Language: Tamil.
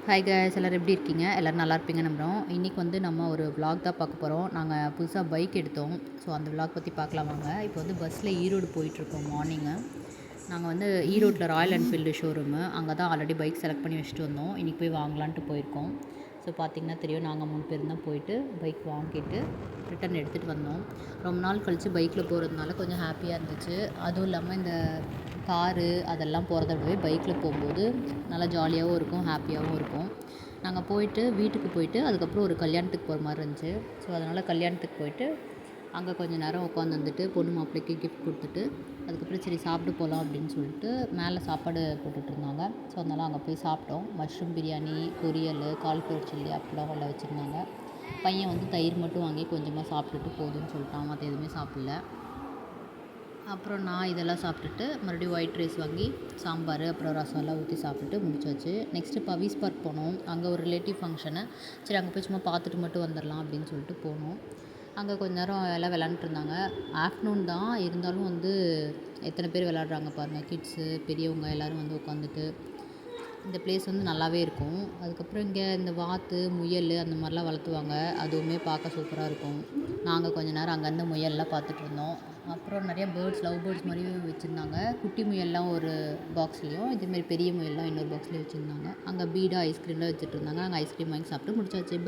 ஹாய் கைஸ், எல்லோரும் எப்படி இருக்கீங்க? எல்லோரும் நல்லா இருப்பீங்க நம்புகிறோம். இன்றைக்கி வந்து நம்ம ஒரு விலாக் தான் பார்க்க போகிறோம். நாங்கள் புதுசாக பைக் எடுத்தோம். ஸோ அந்த விலாக் பற்றி பார்க்கலாம் வாங்க. இப்போ வந்து பஸ்ஸில் ஈரோடு போயிட்டுருக்கோம் மார்னிங்கு. நாங்கள் வந்து ஈரோட்டில் ராயல் என்ஃபீல்டு ஷோரூமு அங்கே தான் ஆல்ரெடி பைக் செலக்ட் பண்ணி வச்சுட்டு வந்தோம். இன்றைக்கி போய் வாங்கலான்ட்டு போயிருக்கோம். ஸோ பார்த்திங்கன்னா தெரியும், நாங்கள் 3 பேர் தான் போயிட்டு பைக் வாங்கிட்டு ரிட்டன் எடுத்துகிட்டு வந்தோம். ரொம்ப நாள் கழித்து பைக்கில் போகிறதுனால கொஞ்சம் ஹாப்பியாக இருந்துச்சு. அதுவும் இல்லாமல் இந்த காரு அதெல்லாம் போகிறத விடவே பைக்கில் போகும்போது நல்லா ஜாலியாகவும் இருக்கும், ஹாப்பியாகவும் இருக்கும். நாங்கள் போயிட்டு வீட்டுக்கு போயிட்டு அதுக்கப்புறம் ஒரு கல்யாணத்துக்கு போகிற மாதிரி இருந்துச்சு. ஸோ அதனால் கல்யாணத்துக்கு போயிட்டு அங்கே கொஞ்சம் நேரம் உட்காந்துருந்துட்டு பொண்ணு மாப்பிள்ளைக்கு கிஃப்ட் கொடுத்துட்டு அதுக்கப்புறம் சரி சாப்பிட்டு போகலாம் அப்படின்னு சொல்லிட்டு மேலே சாப்பாடு போட்டுட்ருந்தாங்க. ஸோ அதனால் அங்கே போய் சாப்பிட்டோம். மஷ்ரூம் பிரியாணி, பொரியல், காலிஃப்ளவர் சில்லி, அப்பளம் எல்லாம் வச்சுருந்தாங்க. பையன் வந்து தயிர் மட்டும் வாங்கி கொஞ்சமாக சாப்பிட்டுட்டு போதும்னு சொல்லிட்டான், மற்ற எதுவுமே சாப்பிடல. அப்புறம் நான் இதெல்லாம் சாப்பிட்டுட்டு மறுபடியும் ஒயிட் ரைஸ் வாங்கி சாம்பார் அப்புறம் ரசம் எல்லாம் ஊற்றி சாப்பிட்டுட்டு முடிச்சாச்சு. நெக்ஸ்ட்டு பவீஸ் பார்க் போனோம். அங்கே ஒரு ரிலேட்டிவ் ஃபங்க்ஷனு. சரி அங்கே போய் சும்மா பார்த்துட்டு மட்டும் வந்துடலாம் அப்படின்னு சொல்லிட்டு போனோம். அங்கே கொஞ்ச நேரம் எல்லாம் விளாண்டுருந்தாங்க. ஆஃப்டர்நூன் தான் இருந்தாலும் வந்து எத்தனை பேர் விளாட்றாங்க பாருங்கள். கிட்ஸு, பெரியவங்க எல்லோரும் வந்து உட்காந்துட்டு இந்த பிளேஸ் வந்து நல்லாவே இருக்கும். அதுக்கப்புறம் இங்கே இந்த வாத்து, முயல் அந்த மாதிரிலாம் வளர்த்துவாங்க. அதுவுமே பார்க்க சூப்பராக இருக்கும். நாங்கள் கொஞ்ச நேரம் அங்கேருந்து முயல்லாம் பார்த்துட்ருந்தோம். அப்புறம் நிறையா பேர்ட்ஸ், லவ் பேர்ட்ஸ் மாதிரியும் வச்சுருந்தாங்க. குட்டி முயல்லாம் ஒரு பாக்ஸ்லேயும், இதேமாரி பெரிய முயல்லாம் இன்னொரு பாக்ஸ்லேயும் வச்சுருந்தாங்க. அங்கே பீடா ஐஸ்கிரீம்லாம் வச்சுட்ருந்தாங்க. நாங்கள் ஐஸ்கிரீம் வாங்கி சாப்பிட்டு முடிச்சாச்சு.